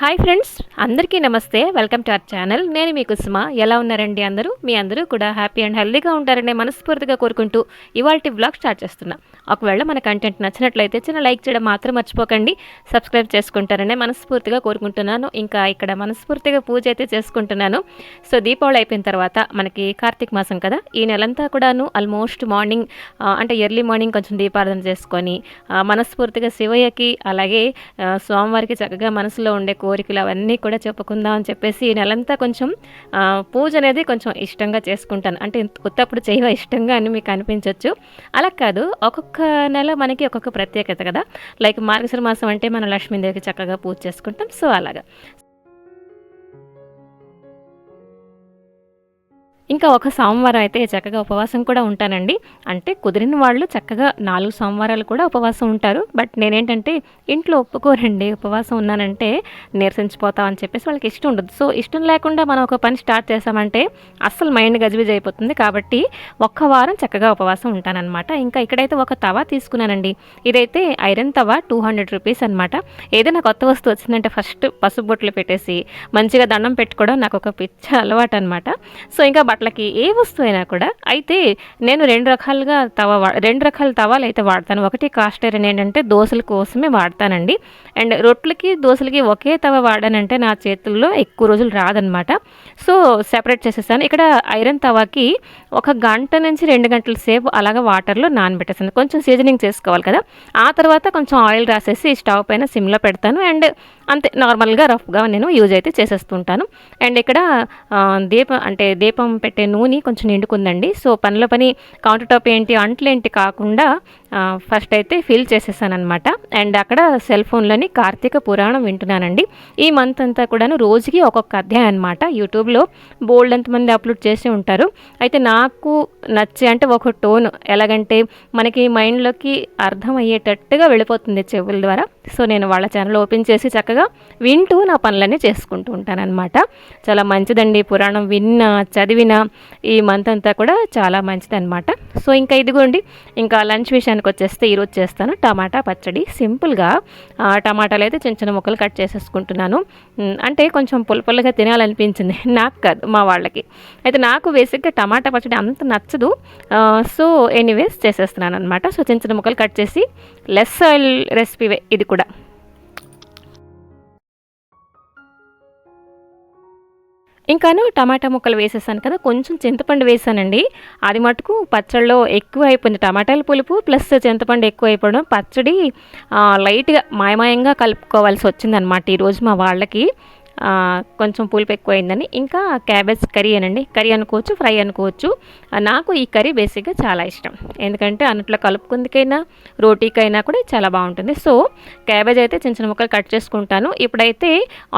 Hi friends, అందరికీ నమస్తే. Welcome to our channel. నేను మీ కుసుమ. ఎలా ఉన్నారండి అందరూ? మీ అందరూ కూడా హ్యాపీ అండ్ హెల్దీగా ఉంటారని మనస్ఫూర్తిగా కోరుకుంటూ ఇవాల్టి వ్లాగ్ స్టార్ట్ చేస్తున్నా. ఒకవేళ మన కంటెంట్ నచ్చినట్లయితే చిన్న లైక్ చేయడం మాత్రం మర్చిపోకండి. సబ్స్క్రైబ్ చేసుకుంటారని మనస్ఫూర్తిగా కోరుకుంటున్నాను. ఇంకా ఇక్కడ మనస్ఫూర్తిగా పూజ అయితే చేసుకుంటున్నాను. సో దీపావళి అయిపోయిన తర్వాత మనకి కార్తీక మాసం కదా, ఈ నెలంతా కూడాను ఆల్మోస్ట్ మార్నింగ్ అంటే ఎర్లీ మార్నింగ్ కొంచెం దీపారాధన చేసుకొని మనస్ఫూర్తిగా శివయ్యకి అలాగే స్వామివారికి చక్కగా మనసులో ఉండే కోరికలు అవన్నీ కూడా చెప్పుకుందాం అని చెప్పేసి ఈ నెలంతా కొంచెం పూజ అనేది కొంచెం ఇష్టంగా చేసుకుంటాను. అంటే ఉత్తప్పుడు చేయవ ఇష్టంగా అని మీకు అనిపించవచ్చు. అలా కాదు, ఒక్కొక్క నెల మనకి ఒక్కొక్క ప్రత్యేకత కదా. లైక్ మార్గశిర మాసం అంటే మనం లక్ష్మీదేవికి చక్కగా పూజ చేసుకుంటాం. సో అలాగా ఇంకా ఒక సోమవారం అయితే చక్కగా ఉపవాసం కూడా ఉంటానండి. అంటే కుదిరిన వాళ్ళు చక్కగా 4 సోమవారాలు కూడా ఉపవాసం ఉంటారు. బట్ నేనేంటంటే ఇంట్లో ఒప్పుకోరండి, ఉపవాసం ఉన్నానంటే నీరసించిపోతాం అని చెప్పేసి వాళ్ళకి ఇష్టం ఉండదు. సో ఇష్టం లేకుండా మనం ఒక పని స్టార్ట్ చేసామంటే అస్సలు మైండ్ గజిబిజి అయిపోతుంది. కాబట్టి ఒక్క వారం చక్కగా ఉపవాసం ఉంటానన్నమాట. ఇంకా ఇక్కడైతే ఒక తవా తీసుకున్నానండి. ఇదైతే ఐరన్ తవా 200 రూపీస్ అనమాట. ఏదైనా కొత్త వస్తువు వచ్చిందంటే ఫస్ట్ పసుపు బొట్లు పెట్టేసి మంచిగా దండం పెట్టుకోవడం నాకు ఒక పిచ్చ అలవాటు అనమాట. సో ఇంకా బట్టలకి ఏ వస్తువు అయినా కూడా అయితే నేను రెండు రకాల తవాలు అయితే వాడతాను. ఒకటి కాస్ట్ ఐరన్ ఏంటంటే దోశల కోసమే వాడతానండి. అండ్ రొట్టెలకి దోశలకి ఒకే తవ వాడానంటే నా చేతుల్లో ఎక్కువ రోజులు రాదనమాట. సో సెపరేట్ చేసేసాను. ఇక్కడ ఐరన్ తవాకి 1 గంట నుంచి 2 గంటల సేపు అలాగా వాటర్లో నానబెట్టేసాను. కొంచెం సీజనింగ్ చేసుకోవాలి కదా. ఆ తర్వాత కొంచెం ఆయిల్ రాసేసి స్టవ్ పైన సిమ్లో పెడతాను. అండ్ అంతే, నార్మల్గా రఫ్గా నేను యూజ్ అయితే చేసేస్తుంటాను. అండ్ ఇక్కడ దీపం పెట్టే నూనె కొంచెం నిండుకుందండి. సో పనిలో పని కౌంటర్ టాప్ ఏంటి అంట్లేంటి కాకుండా ఫస్ట్ అయితే ఫిల్ చేసేసాను అనమాట. అండ్ అక్కడ సెల్ ఫోన్లోని కార్తీక పురాణం వింటున్నానండి. ఈ మంత్ అంతా కూడాను రోజుకి ఒక్కొక్క అధ్యాయం అనమాట. యూట్యూబ్లో బోల్డ్ ఎంతమంది అప్లోడ్ చేసి ఉంటారు. అయితే నాకు నచ్చి అంటే ఒక టోన్ ఎలాగంటే మనకి మైండ్లోకి అర్థం అయ్యేటట్టుగా వెళ్ళిపోతుంది చెవుల ద్వారా. సో నేను వాళ్ళ ఛానల్ ఓపెన్ చేసి చక్కగా వింటూ నా పనులన్నీ చేసుకుంటూ ఉంటాను అనమాట. చాలా మంచిదండి, పురాణం చదివిన ఈ మంత్ అంతా కూడా చాలా మంచిది అనమాట. సో ఇంకా ఇదిగోండి, ఇంకా లంచ్ విషయానికి వచ్చేస్తే ఈరోజు చేస్తాను టమాటా పచ్చడి. సింపుల్గా టమాటాలు అయితే చిన్న చిన్న ముక్కలు కట్ చేసేసుకుంటున్నాను. అంటే కొంచెం పుల్లగా తినాలనిపించింది, నాకు కాదు మా వాళ్ళకి. అయితే నాకు బేసిక్గా టమాటా పచ్చడి అంత నచ్చదు. సో ఎనీవేస్ చేసేస్తున్నాను అనమాట. సో చిన్న చిన్న ముక్కలు కట్ చేసి లెస్ ఆయిల్ రెసిపీవే ఇది కూడా. ఇంకాను టమాటా ముక్కలు వేసేసాను కదా, కొంచెం చింతపండు వేసానండి. అది మటుకు పచ్చడిలో ఎక్కువ అయిపోయింది. టమాటాల పులుపు ప్లస్ చింతపండు ఎక్కువ అయిపోవడం పచ్చడి లైట్గా మాయమాయంగా కలుపుకోవాల్సి వచ్చిందనమాట ఈరోజు మా వాళ్ళకి. కొంచెం పులుపు ఎక్కువైందని. ఇంకా క్యాబేజ్ కర్రీ అనండి, కర్రీ అనుకోవచ్చు, ఫ్రై అనుకోవచ్చు. నాకు ఈ కర్రీ బేసిక్గా చాలా ఇష్టం. ఎందుకంటే అన్నట్లో కలుపుకుందికైనా రోటీకైనా కూడా చాలా బాగుంటుంది. సో క్యాబేజ్ అయితే చిన్న చిన్న ముక్కలు కట్ చేసుకుంటాను. ఇప్పుడైతే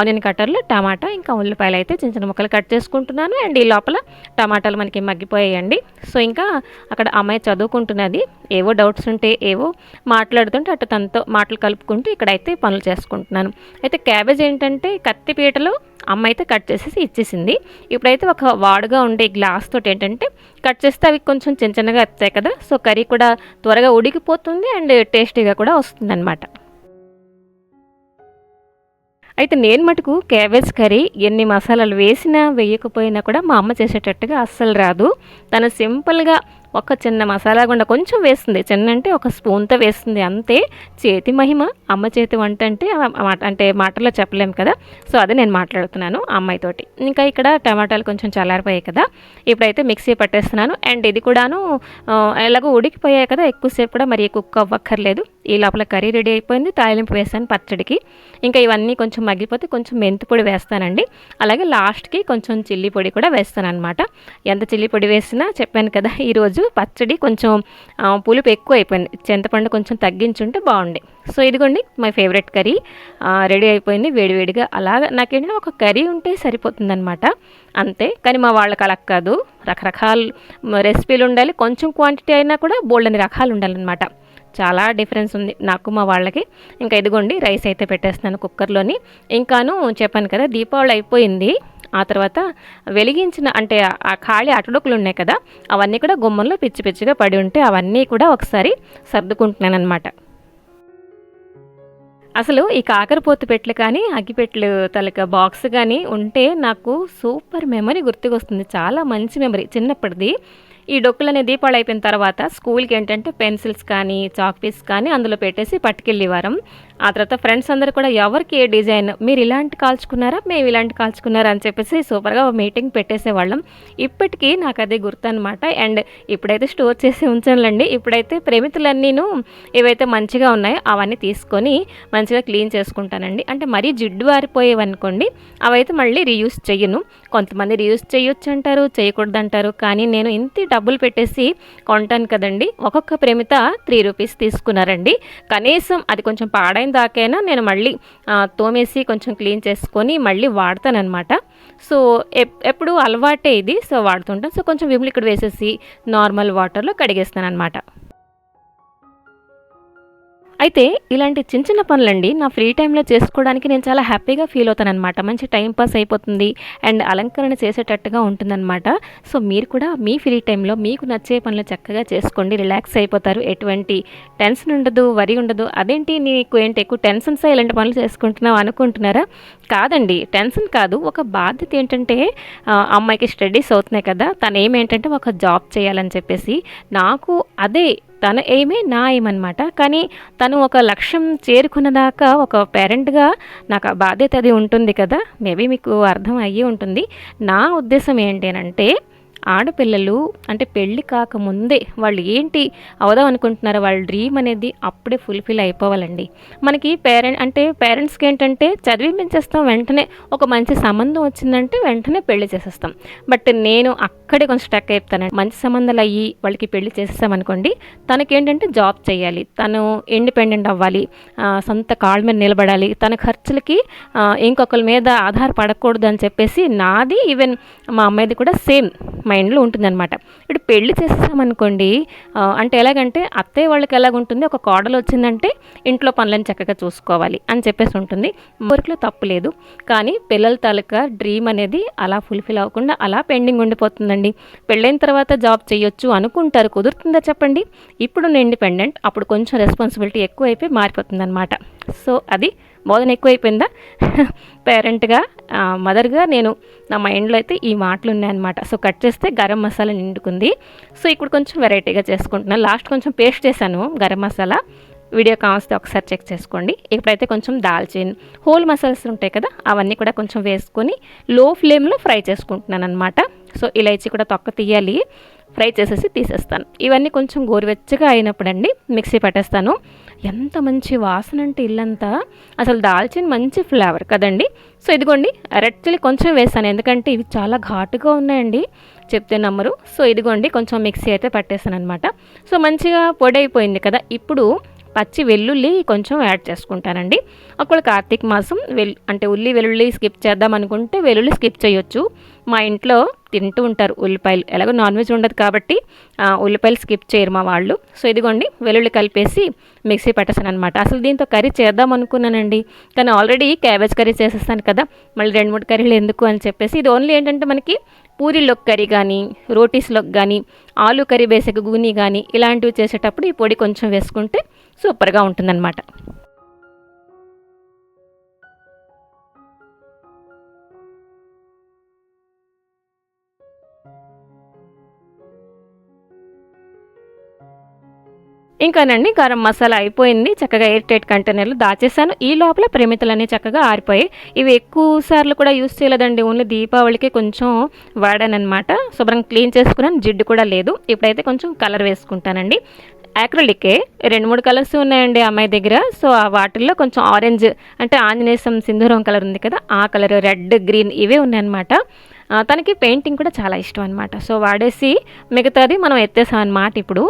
ఆనియన్ కట్టర్లో టమాటా ఇంకా ఉల్లిపాయలు అయితే చిన్న చిన్న ముక్కలు కట్ చేసుకుంటున్నాను. అండ్ ఈ లోపల టమాటాలు మనకి మగ్గిపోయాయండి. సో ఇంకా అక్కడ అమ్మాయి చదువుకుంటున్నది. ఏవో డౌట్స్ ఉంటే ఏవో మాట్లాడుతుంటే అటు తనతో మాటలు కలుపుకుంటూ ఇక్కడైతే పనులు చేసుకుంటున్నాను. అయితే క్యాబేజ్ ఏంటంటే కత్తిపీటలో అమ్మ అయితే కట్ చేసేసి ఇచ్చేసింది. ఇప్పుడైతే ఒక వాడుగా ఉండే గ్లాస్ తోటి ఏంటంటే కట్ చేస్తే అవి కొంచెం చిన్న చిన్నగా వస్తాయి కదా. సో కర్రీ కూడా త్వరగా ఉడికిపోతుంది అండ్ టేస్టీగా కూడా వస్తుంది అనమాట. అయితే నేను మటుకు క్యాబేజ్ కర్రీ ఎన్ని మసాలాలు వేసినా వేయకపోయినా కూడా మా అమ్మ చేసేటట్టుగా అస్సలు రాదు. తను సింపుల్గా ఒక చిన్న మసాలా గుండ కొంచెం వేస్తుంది, చిన్న అంటే ఒక స్పూన్తో వేస్తుంది అంతే. చేతి మహిమ, అమ్మ చేతి వంట అంటే మాటల్లో చెప్పలేము కదా. సో అదే నేను మాట్లాడుతున్నాను అమ్మాయితోటి. ఇంకా ఇక్కడ టమాటాలు కొంచెం చల్లారిపోయాయి కదా, ఇప్పుడైతే మిక్సీ పట్టేస్తున్నాను. అండ్ ఇది కూడాను ఎలాగో ఉడికిపోయాయి కదా, ఎక్కువసేపు కూడా మరి కుక్ అవ్వక్కర్లేదు. ఈ లోపల కర్రీ రెడీ అయిపోయింది. తాలింపు వేసాను పచ్చడికి. ఇంకా ఇవన్నీ కొంచెం మగ్గిపోతే కొంచెం మెంతి పొడి వేస్తానండి. అలాగే లాస్ట్కి కొంచెం చిల్లీ పొడి కూడా వేస్తాను అనమాట. ఎంత చిల్లీ పొడి వేసినా చెప్పాను కదా, ఈరోజు పచ్చడి కొంచెం పులుపు ఎక్కువ అయిపోయింది. చింతపండు కొంచెం తగ్గించుంటే బాగుండే. సో ఇదిగోండి మై ఫేవరెట్ కర్రీ రెడీ అయిపోయింది వేడివేడిగా. అలాగా నాకేంటంటే ఒక కర్రీ ఉంటే సరిపోతుందనమాట అంతే. కానీ మా వాళ్ళకి అలా కాదు, రకరకాల రెసిపీలు ఉండాలి. కొంచెం క్వాంటిటీ అయినా కూడా బోల్డని రకాలు ఉండాలన్నమాట. చాలా డిఫరెన్స్ ఉంది నాకు మా వాళ్ళకి. ఇంకా ఇదిగోండి రైస్ అయితే పెట్టేస్తున్నాను కుక్కర్లోని. ఇంకాను చెప్పాను కదా దీపావళి అయిపోయింది. ఆ తర్వాత వెలిగించిన అంటే ఆ ఖాళీ అటడుకులు ఉన్నాయి కదా, అవన్నీ కూడా గుమ్మంలో పిచ్చి పిచ్చిగా పడి ఉంటే అవన్నీ కూడా ఒకసారి సర్దుకుంటున్నాను అనమాట. అసలు ఈ కాకరపోతు పెట్లు కానీ, అగ్గిపెట్లు తాలూకా బాక్స్ గానీ ఉంటే నాకు సూపర్ మెమరీ గుర్తుకొస్తుంది. చాలా మంచి మెమరీ చిన్నప్పటిది. ఈ డొక్కులనే దీపావళి అయిపోయిన తర్వాత స్కూల్‌కి ఏంటంటే పెన్సిల్స్ కానీ, చాక్ పీస్ కానీ అందులో పెట్టేసి పట్టుకెళ్ళేవారం. ఆ తర్వాత ఫ్రెండ్స్ అందరూ కూడా ఎవరికి ఏ డిజైన్ మీరు ఇలాంటి కాల్చుకున్నారా? మేము ఇలాంటి కాల్చుకున్నారా? అని చెప్పేసి సూపర్‌గా మీటింగ్ పెట్టేసేవాళ్ళం. ఇప్పటికీ నాకదే గుర్తనమాట. అండ్ ఇప్పుడైతే స్టోర్ చేసి ఉంచానులెండి. ఇప్పుడైతే ప్రమితులన్నీను ఏవైతే మంచిగా ఉన్నాయో అవన్నీ తీసుకొని మంచిగా క్లీన్ చేసుకుంటానండి. అంటే మరీ జిడ్డు ఆరిపోయేవనుకోండి అవైతే మళ్ళీ రీయూజ్ చెయ్యను. కొంతమంది రీయూజ్ చేయొచ్చంటారు, చేయకూడదంటారు. కానీ నేను ఇంత డబ్బులు పెట్టేసి కొంటాను కదండీ! ఒక్కొక్క ప్రమిత ₹3 తీసుకున్నారండి. కనీసం అది కొంచెం పాడైన దాకైనా నేను మళ్ళీ తోమేసి కొంచెం క్లీన్ చేసుకొని మళ్ళీ వాడతాననమాట. సో, ఎప్పుడు అలవాటే ఇది. సో, వాడుతుంటాను. సో, కొంచెం విమ్ లిక్విడ్ వేసేసి నార్మల్ వాటర్‌లో కడిగేస్తాననమాట. అయితే ఇలాంటి చిన్న చిన్న పనులండి నా ఫ్రీ టైంలో చేసుకోవడానికి నేను చాలా హ్యాపీగా ఫీల్ అవుతాననమాట. మంచి టైం పాస్ అయిపోతుంది అండ్ అలంకరణ చేసేటట్టుగా ఉంటుందన్నమాట. సో, మీరు కూడా మీ ఫ్రీ టైంలో మీకు నచ్చే పనులు చక్కగా చేసుకోండి. రిలాక్స్ అయిపోతారు. ఎటువంటి టెన్షన్ ఉండదు, వరి ఉండదు. అదేంటి నీకు ఏంటి ఎక్కువ టెన్షన్సా ఇలాంటి పనులు చేసుకుంటున్నావు అనుకుంటున్నారా? కాదండి, టెన్షన్ కాదు. ఒక బాధ్యత ఏంటంటే అమ్మాయికి స్టడీస్ అవుతున్నాయి కదా! తను ఏమేంటంటే ఒక జాబ్ చేయాలని చెప్పేసి నాకు అదే తన ఎయిమే నా ఎయిమ్ అనమాట. కానీ తను ఒక లక్ష్యం చేరుకున్నదాకా ఒక పేరెంట్‌గా నాకు ఆ బాధ్యత అది ఉంటుంది కదా! మేబీ మీకు అర్థం అయ్యి ఉంటుంది. నా ఉద్దేశం ఏంటి అనంటే ఆడపిల్లలు అంటే పెళ్లి కాకముందే వాళ్ళు ఏంటి అవుదాం అనుకుంటున్నారో వాళ్ళ డ్రీమ్ అనేది అప్పుడే ఫుల్ఫిల్ అయిపోవాలండి. మనకి పేరెంట్స్కి ఏంటంటే చదివించేస్తాం, వెంటనే ఒక మంచి సంబంధం వచ్చిందంటే వెంటనే పెళ్లి చేసేస్తాం. బట్ నేను అక్కడే కొంచెం స్టక్ అయిపోతానండి. మంచి సంబంధాలు అయ్యి వాళ్ళకి పెళ్లి చేసేసామనుకోండి, తనకేంటంటే జాబ్ చేయాలి, తను ఇండిపెండెంట్ అవ్వాలి, సొంత కాళ్ళ మీద నిలబడాలి, తన ఖర్చులకి ఇంకొకరి మీద ఆధారపడకూడదు అని చెప్పేసి నాది ఈవెన్ మా అమ్మాయిది కూడా సేమ్ మైండ్లో ఉంటుందన్నమాట. ఇప్పుడు పెళ్లి చేసేసామనుకోండి, అంటే ఎలాగంటే అత్తయ్య వాళ్ళకి ఎలాగుంటుంది, ఒక కోడలు వచ్చిందంటే ఇంట్లో పనులను చక్కగా చూసుకోవాలి అని చెప్పేసి ఉంటుంది. వర్క్లో తప్పు లేదు. కానీ పిల్లల తాలూకా డ్రీమ్ అనేది అలా ఫుల్ఫిల్ అవ్వకుండా అలా పెండింగ్ ఉండిపోతుందండి. పెళ్ళైన తర్వాత జాబ్ చేయొచ్చు అనుకుంటారు, కుదురుతుందా చెప్పండి? ఇప్పుడు ఇండిపెండెంట్, అప్పుడు కొంచెం రెస్పాన్సిబిలిటీ ఎక్కువ అయిపోయి మారిపోతుందన్నమాట. సో, అది బోధన ఎక్కువైపోయిందా? పేరెంట్గా మదర్గా నేను నా మైండ్లో అయితే ఈ మాటలు ఉన్నాయన్నమాట. సో, కట్ చేస్తే గరం మసాలా నిండుకుంది. సో, ఇప్పుడు కొంచెం వెరైటీగా చేసుకుంటున్నాను. లాస్ట్ కొంచెం పేస్ట్ చేశాను గరం మసాలా. వీడియో కావస్తే ఒకసారి చెక్ చేసుకోండి. ఇప్పుడైతే కొంచెం దాల్చిన్ హోల్ మసాలాస్ ఉంటాయి కదా, అవన్నీ కూడా కొంచెం వేసుకొని లో ఫ్లేమ్లో ఫ్రై చేసుకుంటున్నాను అనమాట. సో, ఇలైచి కూడా తొక్క తీయాలి, ఫ్రై చేసేసి తీసేస్తాను. ఇవన్నీ కొంచెం గోరువెచ్చగా అయినప్పుడండి మిక్సీ పట్టేస్తాను. ఎంత మంచి వాసన అంటే ఇల్లంతా, అసలు దాల్చిన మంచి ఫ్లేవర్ కదండి. సో, ఇదిగోండి రెడ్ చిల్లీ కొంచెం వేసాను, ఎందుకంటే ఇవి చాలా ఘాటుగా ఉన్నాయండి, చెప్తే నమ్మరు. సో, ఇదిగోండి కొంచెం మిక్సీ అయితే పట్టేసాను అనమాట. సో, మంచిగా పొడి అయిపోయింది కదా. ఇప్పుడు పచ్చి వెల్లుల్లి కొంచెం యాడ్ చేసుకుంటానండి. ఒకవేళ కార్తీక మాసం అంటే వెల్లుల్లి స్కిప్ చేద్దాం అనుకుంటే వెల్లుల్లి స్కిప్ చేయొచ్చు. మా ఇంట్లో తింటూ ఉంటారు ఉల్లిపాయలు, ఎలాగో నాన్ వెజ్ ఉండదు కాబట్టి ఉల్లిపాయలు స్కిప్ చేయరు మా వాళ్ళు. సో, ఇదిగోండి వెల్లుల్లి కలిపేసి మిక్సీ పట్టేసాను అనమాట. అసలు దీంతో కర్రీ చేద్దాం అనుకున్నానండి, కానీ ఆల్రెడీ క్యాబేజ్ కర్రీ చేసేస్తాను కదా, మళ్ళీ 2-3 కర్రీలు ఎందుకు అని చెప్పేసి ఇది ఓన్లీ ఏంటంటే మనకి పూరీలోకి కర్రీ కానీ, రోటీస్లోకి కానీ, ఆలు కర్రీ బేసిక్ గూని కానీ ఇలాంటివి చేసేటప్పుడు ఈ పొడి కొంచెం వేసుకుంటే సూపర్గా ఉంటుందన్నమాట. ఇంకానండి గరం మసాలా అయిపోయింది. చక్కగా ఎయిర్ టైట్ కంటైనర్లో దాచేసాను. ఈ లోపల ప్రమితలన్నీ చక్కగా ఆరిపోయాయి. ఇవి ఎక్కువ సార్లు కూడా యూస్ చేయలేదండి, ఓన్లీ దీపావళికి కొంచెం వాడానన్నమాట. శుభ్రంగా క్లీన్ చేసుకున్నాను, జిడ్డు కూడా లేదు. ఇప్పుడైతే కొంచెం కలర్ వేసుకుంటానండి. యాక్రిలికే 2-3 కలర్స్ ఉన్నాయండి అమ్మాయి దగ్గర. సో, ఆ వాటిల్లో కొంచెం ఆరెంజ్ అంటే ఆంజనేయం సింధూరం కలర్ ఉంది కదా, ఆ కలర్, రెడ్, గ్రీన్ ఇవే ఉన్నాయన్నమాట. తనకి పెయింటింగ్ కూడా చాలా ఇష్టం అనమాట. సో, వాడేసి మిగతాది మనం ఎత్తేసాం అనమాట ఇప్పుడు.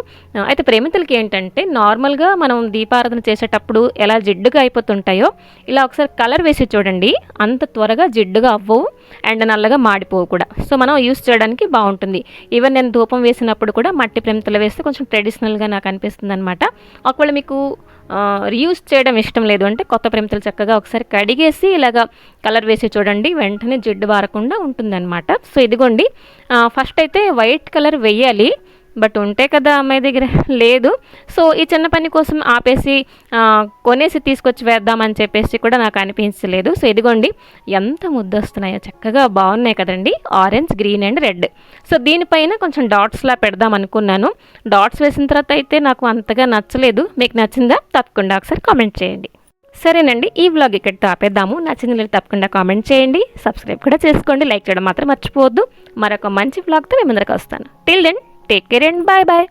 అయితే ప్రేమితులకి ఏంటంటే నార్మల్గా మనం దీపారాధన చేసేటప్పుడు ఎలా జిడ్డుగా అయిపోతుంటాయో ఇలా ఒకసారి కలర్ వేసి చూడండి, అంత త్వరగా జిడ్డుగా అవ్వవు అండ్ నల్లగా మాడిపోవు కూడా. సో, మనం యూస్ చేయడానికి బాగుంటుంది. ఈవెన్ నేను ధూపం వేసినప్పుడు కూడా మట్టి ప్రమితలు వేస్తే కొంచెం ట్రెడిషనల్గా నాకు అనిపిస్తుంది అనమాట. ఒకవేళ మీకు రీయూస్ చేయడం ఇష్టం లేదు అంటే కొత్త ప్రమితలు చక్కగా ఒకసారి కడిగేసి ఇలాగా కలర్ వేసి చూడండి, వెంటనే జిడ్డు బారకుండా ఉంటుందన్నమాట. సో, ఇదిగోండి ఫస్ట్ అయితే వైట్ కలర్ వేయాలి. బట్ ఉంటే కదా అమ్మాయి దగ్గర లేదు. సో ఈ చిన్న పని కోసం ఆపేసి కొనేసి తీసుకొచ్చి వేద్దామని చెప్పేసి కూడా నాకు అనిపించలేదు. సో ఇదిగోండి ఎంత ముద్దొస్తున్నాయో, చక్కగా బాగున్నాయి కదండి, orange, green and red. So దీనిపైన కొంచెం డాట్స్లా పెడదాం అనుకున్నాను. డాట్స్ వేసిన తర్వాత అయితే నాకు అంతగా నచ్చలేదు. మీకు నచ్చిందా? తప్పకుండా ఒకసారి కామెంట్ చేయండి. సరేనండి, ఈ వ్లాగ్ ఇక్కడితో ఆపేద్దాము. నచ్చింది తప్పకుండా కామెంట్ చేయండి, సబ్స్క్రైబ్ కూడా చేసుకోండి, లైక్ చేయడం మాత్రం మర్చిపోవద్దు. మరొక మంచి వ్లాగ్తో మీ ముందరికి వస్తాను. Till then take care and bye bye.